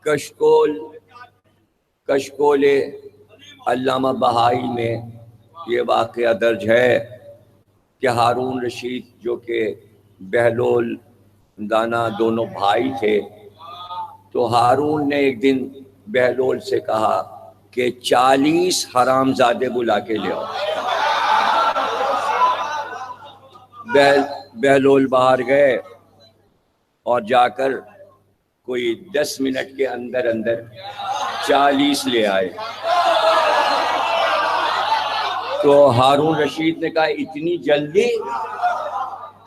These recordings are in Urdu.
کشکول علامہ بہائی میں یہ واقعہ درج ہے کہ ہارون رشید جو کہ بہلول دانا دونوں بھائی تھے، تو ہارون نے ایک دن بہلول سے کہا کہ 40 حرامزادے بلا کے لے آؤ۔ بہلول باہر گئے اور جا کر کوئی 10 منٹ کے اندر 40 لے آئے۔ تو ہارون رشید نے کہا اتنی جلدی؟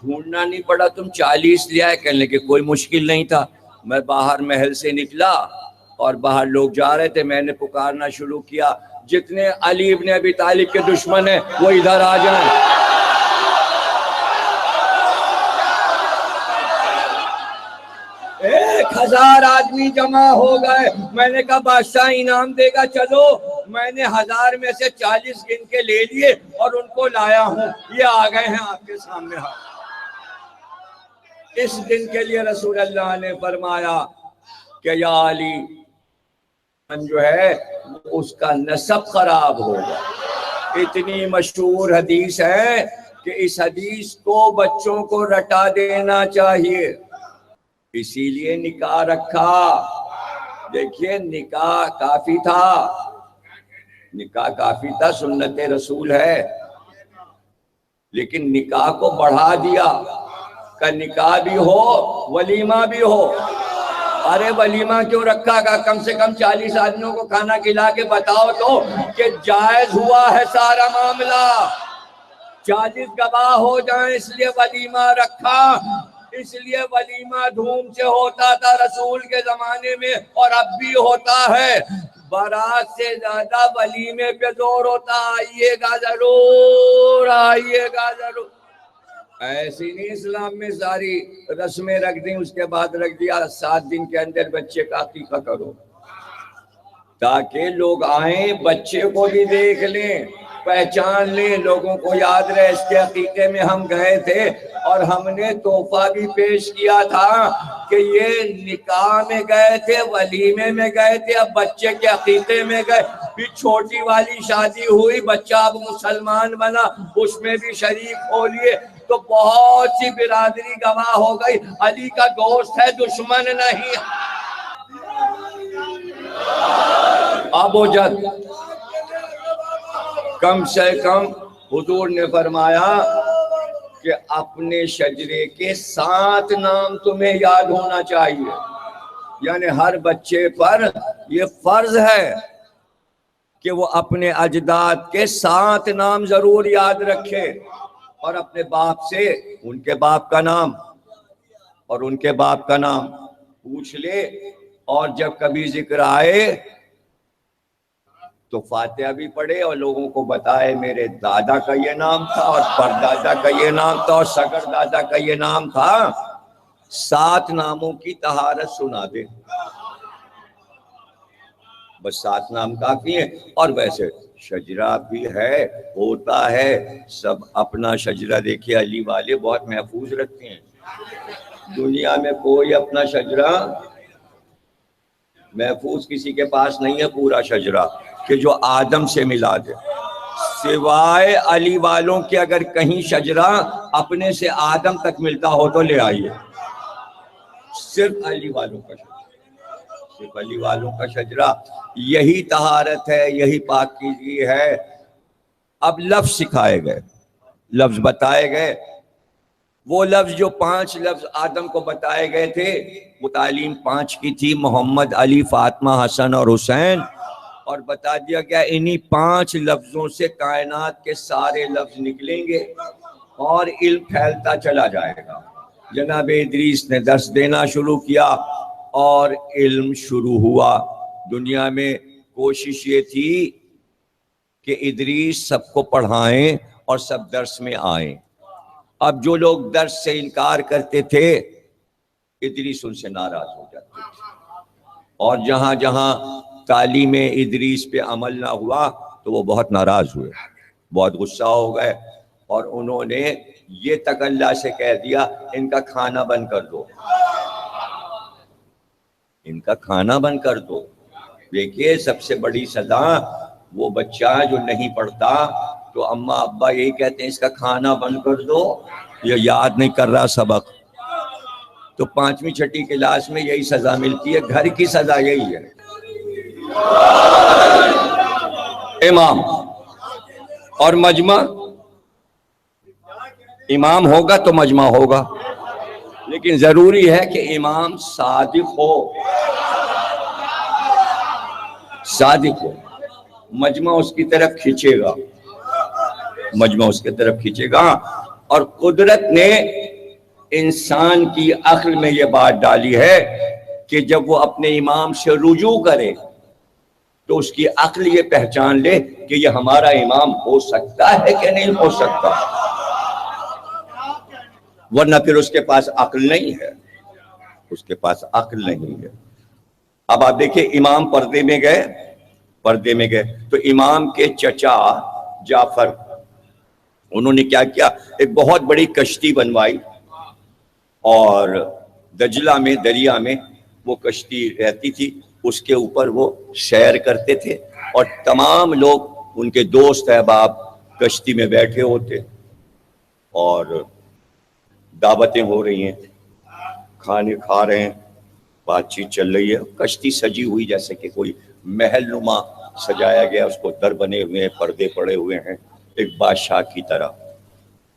ڈھونڈنا نہیں پڑا، تم 40 لے آئے۔ کہنے لگے کوئی مشکل نہیں تھا، میں باہر محل سے نکلا اور باہر لوگ جا رہے تھے، میں نے پکارنا شروع کیا جتنے علی ابن ابی طالب کے دشمن ہیں وہ ادھر آ جائیں۔ 1000 آدمی جمع ہو گئے۔ میں نے کہا بادشاہ انعام دے گا، چلو۔ میں نے 1000 میں سے 40 گن کے لے لیے اور ان کو لایا ہوں، یہ آ گئے ہیں آپ کے سامنے۔ اس دن کے لیے رسول اللہ نے فرمایا کہ یا علی جو ہے اس کا نسب خراب ہوگا۔ اتنی مشہور حدیث ہے کہ اس حدیث کو بچوں کو رٹا دینا چاہیے، اسی لیے نکاح رکھا۔ دیکھیے نکاح کافی تھا، سنت رسول ہے، لیکن نکاح کو بڑھا دیا کہ نکاح بھی ہو ولیمہ بھی ہو۔ ارے ولیمہ کیوں رکھا گا؟ کم سے کم 40 آدمیوں کو کھانا کھلا کے بتاؤ تو کہ جائز ہوا ہے سارا معاملہ، 40 گواہ ہو جائیں، اس لیے ولیمہ رکھا۔ اس لیے ولیمہ دھوم سے ہوتا تھا رسول کے زمانے میں، اور اب بھی ہوتا ہے۔ بارات سے زیادہ ولیمے پہ زور ہوتا، آئیے گا ضرور، آئیے گا ضرور۔ ایسی نہیں اسلام میں ساری رسمیں رکھ دیں، اس کے بعد رکھ دیا 7 دن کے اندر بچے کا عقیقہ کرو، تاکہ لوگ آئیں بچے کو بھی دیکھ لیں، پہچان لیں، لوگوں کو یاد رہے اس کے عقیقے میں ہم گئے تھے اور ہم نے تحفہ بھی پیش کیا تھا کہ یہ نکاح میں گئے تھے، ولیمے میں گئے تھے، اب بچے کے عقیقے میں گئے۔ پھر چھوٹی والی شادی ہوئی، بچہ اب مسلمان بنا، اس میں بھی شریک ہو لیے، تو بہت سی برادری گواہ ہو گئی علی کا دوست ہے، دشمن نہیں۔ ابو جہل کم سے کم حضور نے فرمایا کہ اپنے شجرے کے 7 نام تمہیں یاد ہونا چاہیے، یعنی ہر بچے پر یہ فرض ہے کہ وہ اپنے اجداد کے 7 نام ضرور یاد رکھے، اور اپنے باپ سے ان کے باپ کا نام اور ان کے باپ کا نام پوچھ لے، اور جب کبھی ذکر آئے تو فاتحہ بھی پڑھے اور لوگوں کو بتائے میرے دادا کا یہ نام تھا اور پردادا کا یہ نام تھا اور سگر دادا کا یہ نام تھا۔ 7 ناموں کی طہارت سنا دے، بس 7 نام کافی ہیں۔ اور ویسے شجرہ بھی ہے، ہوتا ہے، سب اپنا شجرہ دیکھیے، علی والے بہت محفوظ رکھتے ہیں، دنیا میں کوئی اپنا شجرہ محفوظ کسی کے پاس نہیں ہے پورا شجرہ کہ جو آدم سے ملا دے، سوائے علی والوں کے اگر کہیں شجرہ اپنے سے آدم تک ملتا ہو تو لے آئیے، صرف علی والوں کا شجرہ، صرف علی والوں کا شجرہ، یہی طہارت ہے، یہی پاکیزگی ہے۔ اب لفظ سکھائے گئے، لفظ بتائے گئے، وہ لفظ جو 5 لفظ آدم کو بتائے گئے تھے، وہ تعلیم 5 کی تھی، محمد، علی، فاطمہ، حسن اور حسین، اور بتا دیا گیا انہی 5 لفظوں سے کائنات کے سارے لفظ نکلیں گے اور علم پھیلتا چلا جائے گا۔ جناب ادریس نے درس دینا شروع کیا اور علم شروع ہوا۔ دنیا میں کوشش یہ تھی کہ ادریس سب کو پڑھائیں اور سب درس میں آئیں۔ اب جو لوگ درس سے انکار کرتے تھے ادریس ان سے ناراض ہو جاتے تھے، اور جہاں جہاں تعلیم ادریس پہ عمل نہ ہوا تو وہ بہت ناراض ہوئے، بہت غصہ ہو گئے، اور انہوں نے یہ تک اللہ سے کہہ دیا ان کا کھانا بند کر دو۔ ان کا کھانا بند کر دو. دیکھیے سب سے بڑی سزا وہ بچہ جو نہیں پڑھتا تو اماں ابا یہی کہتے ہیں اس کا کھانا بند کر دو، یہ یاد نہیں کر رہا سبق. تو 5ویں 6ٹھی کلاس میں یہی سزا ملتی ہے. گھر کی سزا یہی ہے. امام اور مجمع، امام ہوگا تو مجمع ہوگا، لیکن ضروری ہے کہ امام صادق ہو. صادق ہو. مجمع اس کی طرف کھینچے گا، مجمع اس کی طرف کھینچے گا. اور قدرت نے انسان کی عقل میں یہ بات ڈالی ہے کہ جب وہ اپنے امام سے رجوع کرے تو اس کی عقل یہ پہچان لے کہ یہ ہمارا امام ہو سکتا ہے کہ نہیں ہو سکتا، ورنہ پھر اس کے پاس عقل نہیں ہے، اس کے پاس عقل نہیں ہے. اب آپ دیکھیں امام پردے میں گئے تو امام کے چچا جعفر انہوں نے کیا کیا، ایک بہت بڑی کشتی بنوائی اور دجلہ میں دریا میں وہ کشتی رہتی تھی، اس کے اوپر وہ سیر کرتے تھے اور تمام لوگ ان کے دوست احباب کشتی میں بیٹھے ہوتے اور دعوتیں ہو رہی ہیں، کھانے کھا رہے ہیں، بات چیت چل رہی ہے. کشتی سجی ہوئی جیسے کہ کوئی محل نما سجایا گیا، اس کو در بنے ہوئے ہیں، پردے پڑے ہوئے ہیں، ایک بادشاہ کی طرح.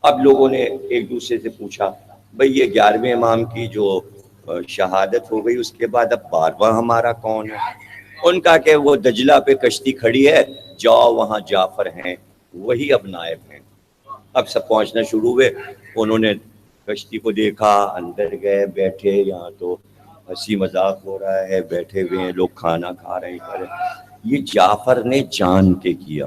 اب لوگوں نے ایک دوسرے سے پوچھا بھئی یہ 11ویں امام کی جو شہادت ہو گئی اس کے بعد اب 12واں ہمارا کون ہے؟ ان کا کہ وہ دجلہ پہ کشتی کھڑی ہے، جاؤ وہاں جعفر ہیں، وہی اب نائب ہیں. اب سب پہنچنا شروع ہوئے، انہوں نے کشتی کو دیکھا، اندر گئے، بیٹھے. یہاں تو ہنسی مذاق ہو رہا ہے، بیٹھے ہوئے ہیں لوگ، کھانا کھا رہے ہیں. یہ جعفر نے جان کے کیا.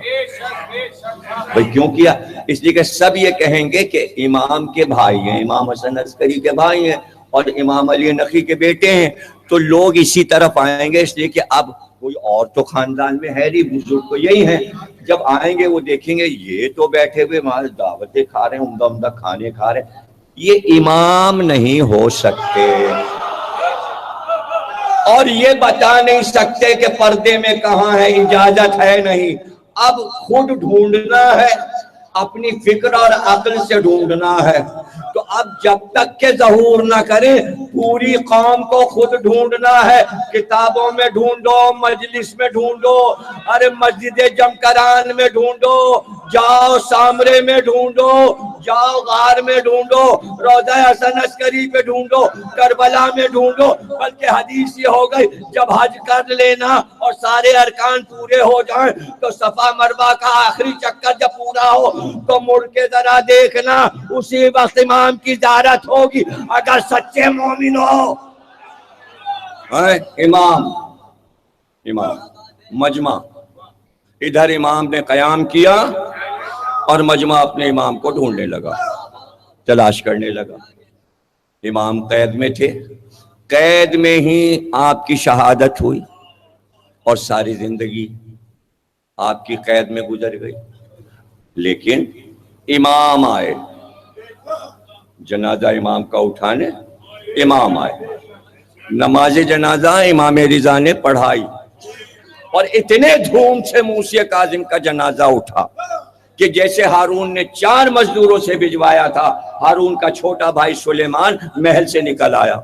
بھئی کیوں کیا؟ اس لیے کہ سب یہ کہیں گے کہ امام کے بھائی ہیں، امام حسن عسکری کے بھائی ہیں اور امام علی نقی کے بیٹے ہیں، تو لوگ اسی طرف آئیں گے. اس لیے کہ اب کوئی اور تو خاندان میں ہے نہیں، بزرگ تو یہی ہیں. جب آئیں گے وہ دیکھیں گے یہ تو بیٹھے ہوئے وہاں دعوتیں کھا رہے ہیں، عمدہ عمدہ کھانے کھا رہے ہیں، یہ امام نہیں ہو سکتے اور یہ بتا نہیں سکتے کہ پردے میں کہاں ہے، اجازت ہے نہیں. اب خود ڈھونڈنا ہے، اپنی فکر اور عقل سے ڈھونڈنا ہے. تو اب جب تک کہ ظہور نہ کرے پوری قوم کو خود ڈھونڈنا ہے. کتابوں میں ڈھونڈو، مجلس میں ڈھونڈو، ارے مسجد جمکران میں ڈھونڈو، جاؤ سامرے میں ڈھونڈو، جاؤ غار میں ڈھونڈو، روضہ حسن عسکری پہ ڈھونڈو، کربلا میں ڈھونڈو. بلکہ حدیث یہ ہو گئی جب حج کر لینا اور سارے ارکان پورے ہو جائیں تو صفا مروہ کا آخری چکر جب پورا ہو تو مڑ کے ذرا دیکھنا، اسی وقت امام کی زیارت ہوگی اگر سچے مومن ہو. امام مجمع ادھر امام نے قیام کیا اور مجمع اپنے امام کو ڈھونڈنے لگا، تلاش کرنے لگا. امام قید میں تھے، قید میں ہی آپ کی شہادت ہوئی اور ساری زندگی آپ کی قید میں گزر گئی. لیکن امام آئے، جنازہ امام کا اٹھانے امام آئے، نماز جنازہ امام رضا نے پڑھائی اور اتنے دھوم سے موسی کاظم کا جنازہ اٹھا کہ جیسے ہارون نے 4 مزدوروں سے بھجوایا تھا، ہارون کا چھوٹا بھائی سلیمان محل سے نکل آیا.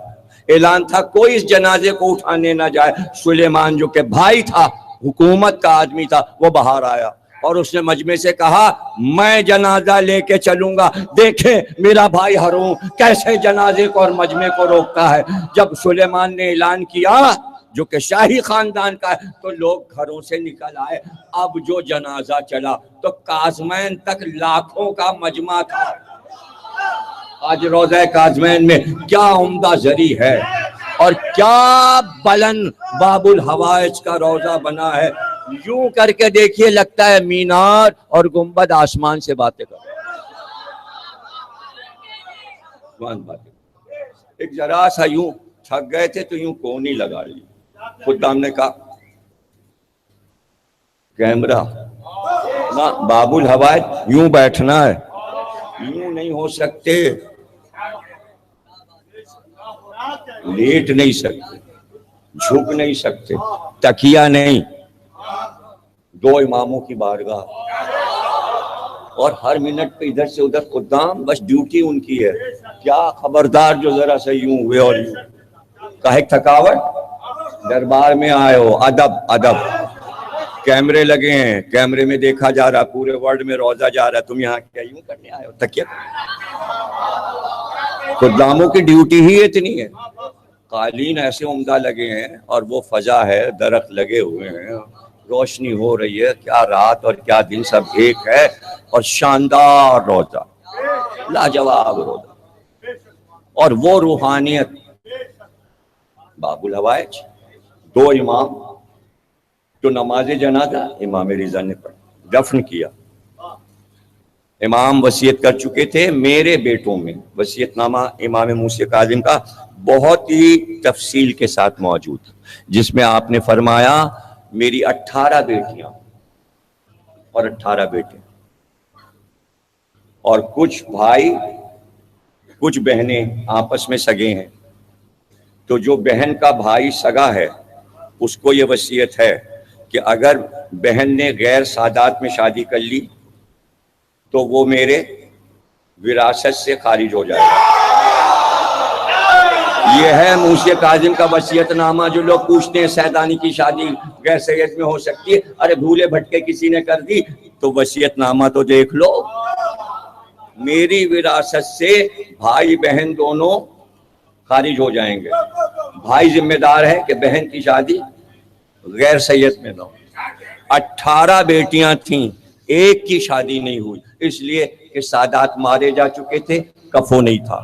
اعلان تھا کوئی اس جنازے کو اٹھانے نہ جائے. سلیمان جو کہ بھائی تھا، حکومت کا آدمی تھا، وہ باہر آیا اور اس نے مجمع سے کہا میں جنازہ لے کے چلوں گا، دیکھیں میرا بھائی ہارون کیسے جنازے کو اور مجمع کو روکتا ہے. جب سلیمان نے اعلان کیا جو کہ شاہی خاندان کا ہے تو لوگ گھروں سے نکل آئے. اب جو جنازہ چلا تو کاظمین تک لاکھوں کا مجمع تھا. آج روضہ کاظمین میں کیا عمدہ زری ہے اور کیا بلند باب الحوائج کا روضہ بنا ہے. یوں کر کے دیکھیے لگتا ہے مینار اور گنبد آسمان سے باتیں کر ایک ذرا سا یوں تھک گئے تھے تو یوں کونی لگا لی. خود ہم نے کہا کیمرہ نہ باب الحوائج یوں بیٹھنا ہے، یوں نہیں ہو سکتے، لیٹ نہیں سکتے، جھک نہیں سکتے، تکیہ نہیں، دو اماموں کی بارگاہ، اور ہر منٹ پہ ادھر سے ادھر قدام، بس ڈیوٹی ان کی ہے، کیا خبردار جو ذرا سا یوں ہوئے اور یوں، کاہے تھکاوٹ، دربار میں آئے ہو، ادب ادب، کیمرے لگے ہیں، کیمرے میں دیکھا جا رہا، پورے ورلڈ میں روزہ جا رہا، تم یہاں کیا یوں کرنے آئے ہو، تکیہ؟ قداموں کی ڈیوٹی ہی اتنی ہے، قالین ایسے عمدہ لگے ہیں، اور وہ فضا ہے، درخت لگے ہوئے ہیں، روشنی ہو رہی ہے، کیا رات اور کیا دن سب ایک ہے، اور شاندار روزہ، لاجواب روزہ، اور وہ روحانیت، باب الحوائج، دو امام، تو نماز جنازہ امام رضا نے پڑھا، دفن کیا، امام وصیت کر چکے تھے میرے بیٹوں میں، وصیت نامہ امام موسیٰ کاظم کا بہت ہی تفصیل کے ساتھ موجود، جس میں آپ نے فرمایا میری 18 بیٹیاں اور 18 بیٹے، اور کچھ بھائی کچھ بہنیں آپس میں سگے ہیں، تو جو بہن کا بھائی سگا ہے اس کو یہ وصیت ہے کہ اگر بہن نے غیر سادات میں شادی کر لی تو وہ میرے وراثت سے خارج ہو جائے گا۔ یہ ہے موسیٰ کاظم کا وصیت نامہ۔ جو لوگ پوچھتے ہیں سیدانی کی شادی غیر سید میں ہو سکتی ہے، ارے بھولے بھٹکے کسی نے کر دی تو وصیت نامہ تو دیکھ لو، میری وراثت سے بھائی بہن دونوں خارج ہو جائیں گے۔ بھائی ذمہ دار ہے کہ بہن کی شادی غیر سید میں نہ ہو۔ 18 بیٹیاں تھیں، ایک کی شادی نہیں ہوئی، اس لیے کہ سادات مارے جا چکے تھے، کفو نہیں تھا۔